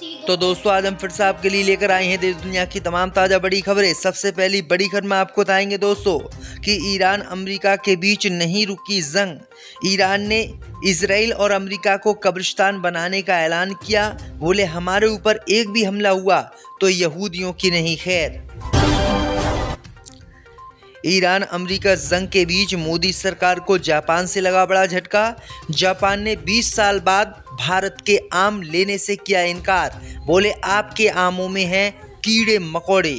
तो दोस्तों आज हम फिर से आपके लिए लेकर आए हैं देश दुनिया की तमाम ताज़ा बड़ी खबरें। सबसे पहली बड़ी खबर में आपको बताएंगे दोस्तों कि ईरान अमेरिका के बीच नहीं रुकी जंग। ईरान ने इजराइल और अमेरिका को कब्रिस्तान बनाने का ऐलान किया। बोले हमारे ऊपर एक भी हमला हुआ तो यहूदियों की नहीं खैर। ईरान अमेरिका जंग के बीच मोदी सरकार को जापान से लगा बड़ा झटका। जापान ने 20 साल बाद भारत के आम लेने से किया इनकार। बोले आपके आमों में हैं कीड़े मकोड़े।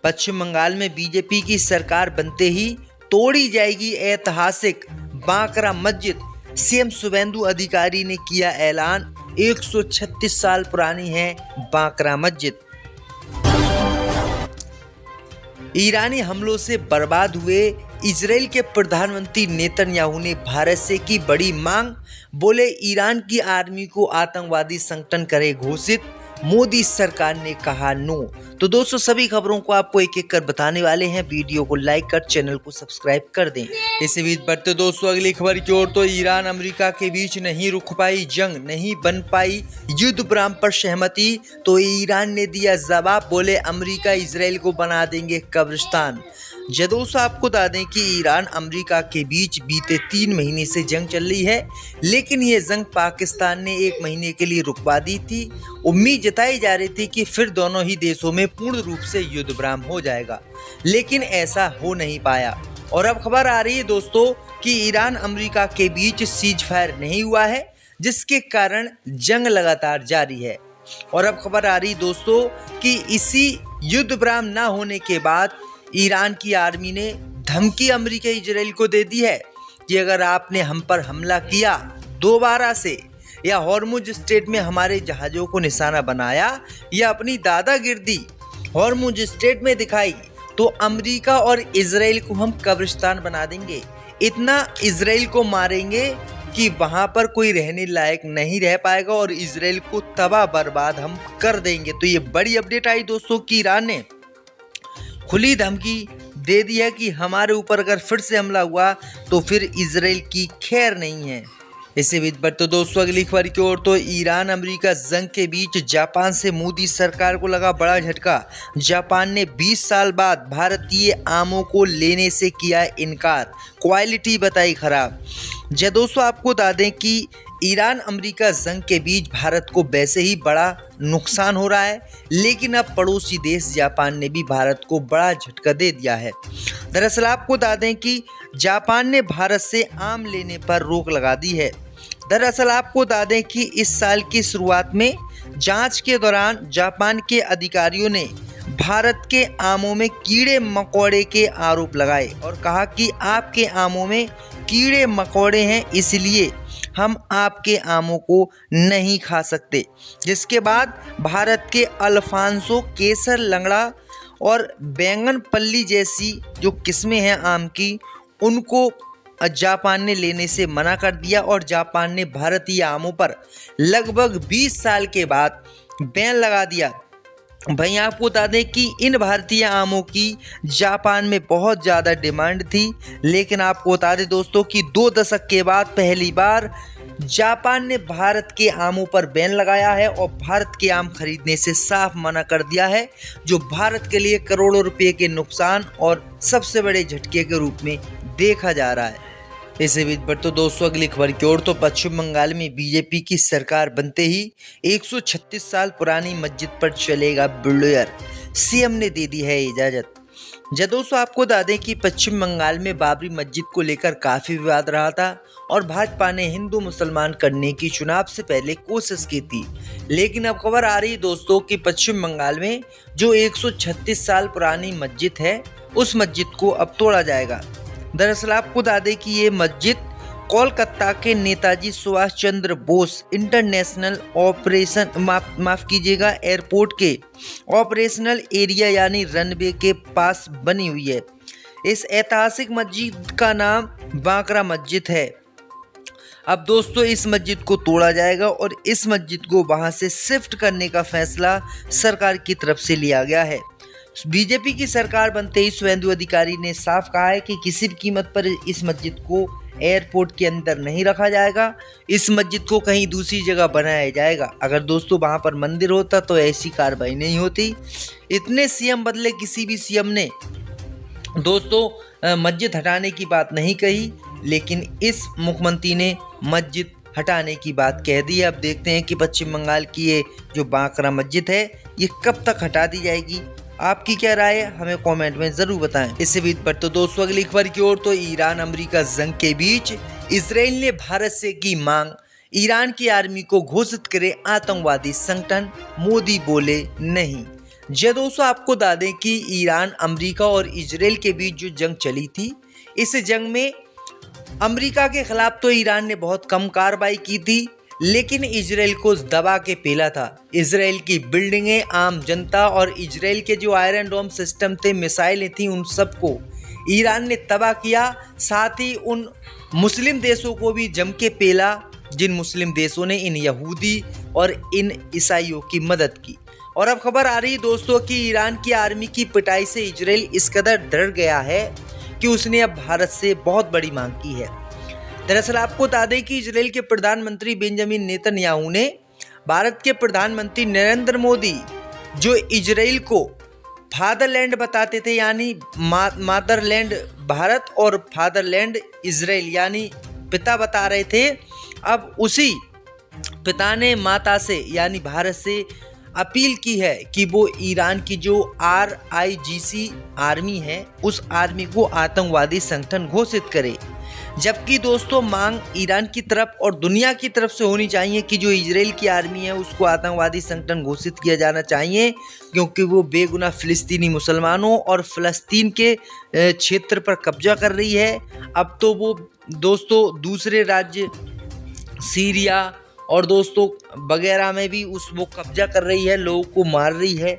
पश्चिम बंगाल में बीजेपी की सरकार बनते ही तोड़ी जाएगी ऐतिहासिक बांकरा मस्जिद। सीएम शुभेंदु अधिकारी ने किया ऐलान। 136 साल पुरानी है बांकरा मस्जिद। ईरानी हमलों से बर्बाद हुए इजराइल के प्रधानमंत्री नेतन्याहू ने भारत से की बड़ी मांग। बोले ईरान की आर्मी को आतंकवादी संगठन करे घोषित। मोदी सरकार ने कहा नो। तो दोस्तों सभी खबरों को आपको एक एक कर बताने वाले हैं। वीडियो को लाइक कर चैनल को सब्सक्राइब कर दें। इसी बीच बढ़ते दोस्तों अगली खबर की ओर। तो ईरान अमेरिका के बीच नहीं रुक पाई जंग, नहीं बन पाई युद्ध विराम पर सहमति। तो ईरान ने दिया जवाब। बोले अमेरिका इजराइल को बना देंगे कब्रिस्तान। दोस्तों आपको बता दें कि ईरान अमेरिका के बीच बीते 3 महीने से जंग चल रही है, लेकिन ये जंग पाकिस्तान ने 1 महीने के लिए रुकवा दी थी। उम्मीद जताई जा रही थी कि फिर दोनों ही देशों में पूर्ण रूप से युद्ध विराम हो जाएगा, लेकिन ऐसा हो नहीं पाया। और अब खबर आ रही है दोस्तों कि ईरान अमेरिका के बीच सीज फायर नहीं हुआ है, जिसके कारण जंग लगातार जारी है। और अब खबर आ रही दोस्तों कि इसी युद्ध विराम न होने के बाद ईरान की आर्मी ने धमकी अमेरिका इजराइल को दे दी है कि अगर आपने हम पर हमला किया दोबारा से या हॉर्मुज स्ट्रेट में हमारे जहाज़ों को निशाना बनाया या अपनी दादागिर्दी हॉर्मुज स्ट्रेट में दिखाई तो अमेरिका और इजराइल को हम कब्रिस्तान बना देंगे। इतना इजराइल को मारेंगे कि वहां पर कोई रहने लायक नहीं रह पाएगा और इजराइल को तबाह बर्बाद हम कर देंगे। तो ये बड़ी अपडेट आई दोस्तों कि ईरान ने खुली धमकी दे दी है कि हमारे ऊपर अगर फिर से हमला हुआ तो फिर इजराइल की खैर नहीं है। इसी बीच बढ़ते दोस्तों अगली खबर की ओर। तो ईरान अमेरिका जंग के बीच जापान से मोदी सरकार को लगा बड़ा झटका। जापान ने 20 साल बाद भारतीय आमों को लेने से किया इनकार। क्वालिटी बताई खराब। दोस्तों आपको बता दें कि ईरान अमेरिका जंग के बीच भारत को वैसे ही बड़ा नुकसान हो रहा है, लेकिन अब पड़ोसी देश जापान ने भी भारत को बड़ा झटका दे दिया है। दरअसल आपको बता दें कि जापान ने भारत से आम लेने पर रोक लगा दी है। दरअसल आपको बता दें कि इस साल की शुरुआत में जांच के दौरान जापान के अधिकारियों ने भारत के आमों में कीड़े मकोड़े के आरोप लगाए और कहा कि आपके आमों में कीड़े मकोड़े हैं, इसलिए हम आपके आमों को नहीं खा सकते। जिसके बाद भारत के अल्फांसो, केसर, लंगड़ा और बैंगन पल्ली जैसी जो किस्में हैं आम की, उनको जापान ने लेने से मना कर दिया और जापान ने भारतीय आमों पर लगभग 20 साल के बाद बैन लगा दिया। भाई आपको बता दें कि इन भारतीय आमों की जापान में बहुत ज़्यादा डिमांड थी, लेकिन आपको बता दें दोस्तों कि 2 दशक के बाद पहली बार जापान ने भारत के आमों पर बैन लगाया है और भारत के आम खरीदने से साफ मना कर दिया है, जो भारत के लिए करोड़ों रुपए के नुकसान और सबसे बड़े झटके के रूप में देखा जा रहा है। इसी बीच बढ़ते दोस्तों अगली खबर की ओर। तो पश्चिम बंगाल में बीजेपी की सरकार बनते ही 136 साल पुरानी मस्जिद पर चलेगा बुलडोजर। सीएम ने दे दी है इजाजत। दोस्तों आपको बता दें कि पश्चिम बंगाल में बाबरी मस्जिद को लेकर काफी विवाद रहा था और भाजपा ने हिंदू मुसलमान करने की चुनाव से पहले कोशिश की थी, लेकिन अब खबर आ रही है दोस्तों कि पश्चिम बंगाल में जो 136 साल पुरानी मस्जिद है उस मस्जिद को अब तोड़ा जाएगा। दरअसल आपको बता दें कि ये मस्जिद कोलकाता के नेताजी सुभाष चंद्र बोस इंटरनेशनल ऑपरेशन माफ कीजिएगा एयरपोर्ट के ऑपरेशनल एरिया यानी रनवे के पास बनी हुई है। इस ऐतिहासिक मस्जिद का नाम बांकरा मस्जिद है। अब दोस्तों इस मस्जिद को तोड़ा जाएगा और इस मस्जिद को वहां से शिफ्ट करने का फैसला सरकार की तरफ से लिया गया है। बीजेपी की सरकार बनते ही शुभेंदु अधिकारी ने साफ कहा है कि किसी भी कीमत पर इस मस्जिद को एयरपोर्ट के अंदर नहीं रखा जाएगा, इस मस्जिद को कहीं दूसरी जगह बनाया जाएगा। अगर दोस्तों वहाँ पर मंदिर होता तो ऐसी कार्रवाई नहीं होती। इतने सीएम बदले, किसी भी सीएम ने दोस्तों मस्जिद हटाने की बात नहीं कही, लेकिन इस मुख्यमंत्री ने मस्जिद हटाने की बात कह दी है। अब देखते हैं कि पश्चिम बंगाल की ये जो बांकरा मस्जिद है ये कब तक हटा दी जाएगी। आपकी क्या राय है, हमें कमेंट में जरूर बताएं। इससे भी पर तो दोस्तों अगली खबर की ओर, तो ईरान अमेरिका जंग के बीच इजराइल ने भारत से की मांग, ईरान की आर्मी को घोषित करे आतंकवादी संगठन, मोदी बोले नहीं। जी दोस्तों, आपको बता दें कि ईरान, अमेरिका और इजराइल के बीच जो जंग चली थी, इस जंग में अमेरिका के खिलाफ तो ईरान ने बहुत कम कार्रवाई की थी, लेकिन इजराइल को दबा के पेला था। इजराइल की बिल्डिंगें, आम जनता और इजराइल के जो आयरन डोम सिस्टम थे, मिसाइलें थी, उन सबको ईरान ने तबाह किया। साथ ही उन मुस्लिम देशों को भी जम के पेला, जिन मुस्लिम देशों ने इन यहूदी और इन ईसाइयों की मदद की। और अब खबर आ रही है दोस्तों कि ईरान की आर्मी की पिटाई से इजराइल इस कदर डर गया है कि उसने अब भारत से बहुत बड़ी मांग की है। दरअसल आपको बता दें कि इजराइल के प्रधानमंत्री बेंजामिन नेतन्याहू ने भारत के प्रधानमंत्री नरेंद्र मोदी, जो इजराइल को फादरलैंड बताते थे, यानी मादरलैंड भारत और फादरलैंड इजराइल, यानी पिता बता रहे थे, अब उसी पिता ने माता से यानी भारत से अपील की है कि वो ईरान की जो RIGC आर्मी है, उस आर्मी को आतंकवादी संगठन घोषित करे। जबकि दोस्तों मांग ईरान की तरफ और दुनिया की तरफ से होनी चाहिए कि जो इजराइल की आर्मी है उसको आतंकवादी संगठन घोषित किया जाना चाहिए, क्योंकि वो बेगुनाह फिलिस्तीनी मुसलमानों और फिलिस्तीन के क्षेत्र पर कब्जा कर रही है। अब तो वो दोस्तों दूसरे राज्य सीरिया और दोस्तों वगैरह में भी वो कब्जा कर रही है, लोगों को मार रही है।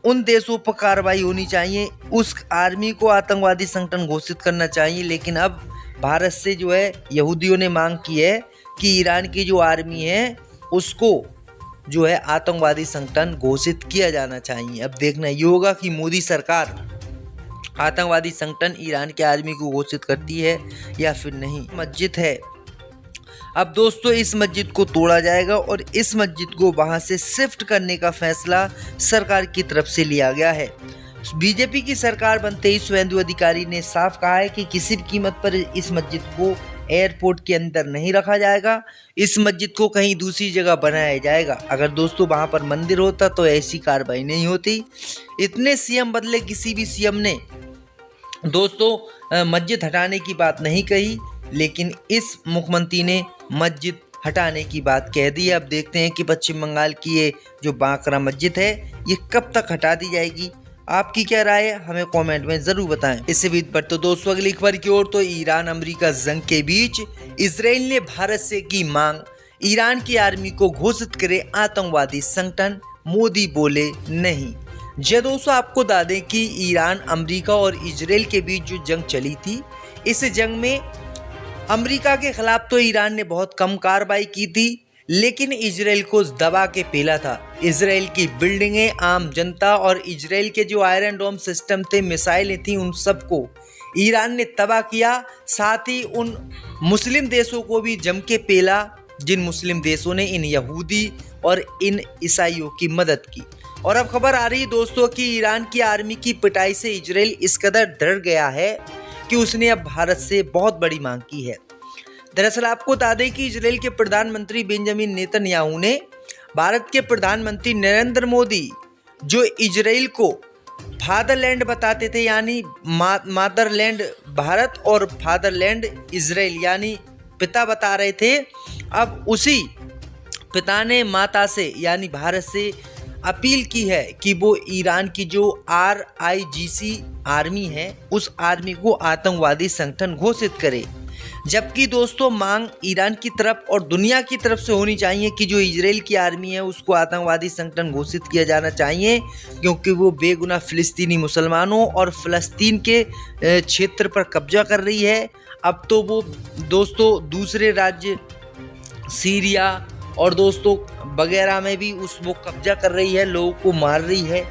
उन देशों पर कार्रवाई होनी चाहिए, उस आर्मी को आतंकवादी संगठन घोषित करना चाहिए। लेकिन अब भारत से जो है यहूदियों ने मांग की है कि ईरान की जो आर्मी है उसको जो है आतंकवादी संगठन घोषित किया जाना चाहिए। अब देखना ये होगा कि मोदी सरकार आतंकवादी संगठन ईरान के आर्मी को घोषित करती है या फिर नहीं। मस्जिद है, अब दोस्तों इस मस्जिद को तोड़ा जाएगा और इस मस्जिद को वहां से शिफ्ट करने का फैसला सरकार की तरफ से लिया गया है। बीजेपी की सरकार बनते ही शुभेंदु अधिकारी ने साफ कहा है कि किसी भी कीमत पर इस मस्जिद को एयरपोर्ट के अंदर नहीं रखा जाएगा, इस मस्जिद को कहीं दूसरी जगह बनाया जाएगा। अगर दोस्तों वहां पर मंदिर होता तो ऐसी कार्रवाई नहीं होती। इतने सीएम बदले, किसी भी सीएम ने दोस्तों मस्जिद हटाने की बात नहीं कही, लेकिन इस मुख्यमंत्री ने मस्जिद हटाने की बात कह दी है। अब देखते हैं कि पश्चिम बंगाल की ये जो बांकरा मस्जिद है ये कब तक हटा दी जाएगी। आपकी क्या राय है, हमें कमेंट में जरूर बताएं। इससे भी पर तो दोस्तों अगली खबर की ओर, तो ईरान अमेरिका जंग के बीच इजराइल ने भारत से की मांग, ईरान की आर्मी को घोषित करे आतंकवादी संगठन, मोदी बोले नहीं। जी दोस्तों, आपको बता दें कि ईरान, अमेरिका और इजराइल के बीच जो जंग चली थी, इस जंग में अमेरिका के खिलाफ तो ईरान ने बहुत कम कार्रवाई की थी, लेकिन इजराइल को दबा के पेला था। इजराइल की बिल्डिंगें, आम जनता और इजराइल के जो आयरन डोम सिस्टम थे, मिसाइलें थी, उन सबको ईरान ने तबाह किया। साथ ही उन मुस्लिम देशों को भी जम के पेला, जिन मुस्लिम देशों ने इन यहूदी और इन ईसाइयों की मदद की। और अब खबर आ रही है दोस्तों कि ईरान की आर्मी की पिटाई से इजराइल इस कदर डर गया है कि उसने अब भारत से बहुत बड़ी मांग की है। दरअसल आपको बता दें कि इजराइल के प्रधानमंत्री बेंजामिन नेतन्याहू ने भारत के प्रधानमंत्री नरेंद्र मोदी, जो इजराइल को फादरलैंड बताते थे, यानी मादरलैंड भारत और फादरलैंड इजराइल, यानी पिता बता रहे थे, अब उसी पिता ने माता से यानी भारत से अपील की है कि वो ईरान की जो RIGC आर्मी है, उस आर्मी को आतंकवादी संगठन घोषित करे। जबकि दोस्तों मांग ईरान की तरफ और दुनिया की तरफ से होनी चाहिए कि जो इजराइल की आर्मी है उसको आतंकवादी संगठन घोषित किया जाना चाहिए, क्योंकि वो बेगुनाह फिलिस्तीनी मुसलमानों और फिलिस्तीन के क्षेत्र पर कब्जा कर रही है। अब तो वो दोस्तों दूसरे राज्य सीरिया और दोस्तों वगैरह में भी वो कब्जा कर रही है, लोगों को मार रही है।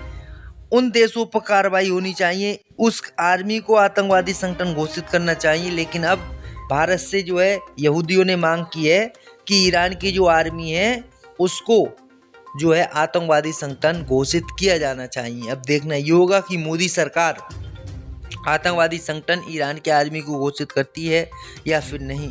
उन देशों पर कार्रवाई होनी चाहिए, उस आर्मी को आतंकवादी संगठन घोषित करना चाहिए। लेकिन अब भारत से जो है यहूदियों ने मांग की है कि ईरान की जो आर्मी है उसको जो है आतंकवादी संगठन घोषित किया जाना चाहिए। अब देखना ये होगा कि मोदी सरकार आतंकवादी संगठन ईरान की आर्मी को घोषित करती है या फिर नहीं।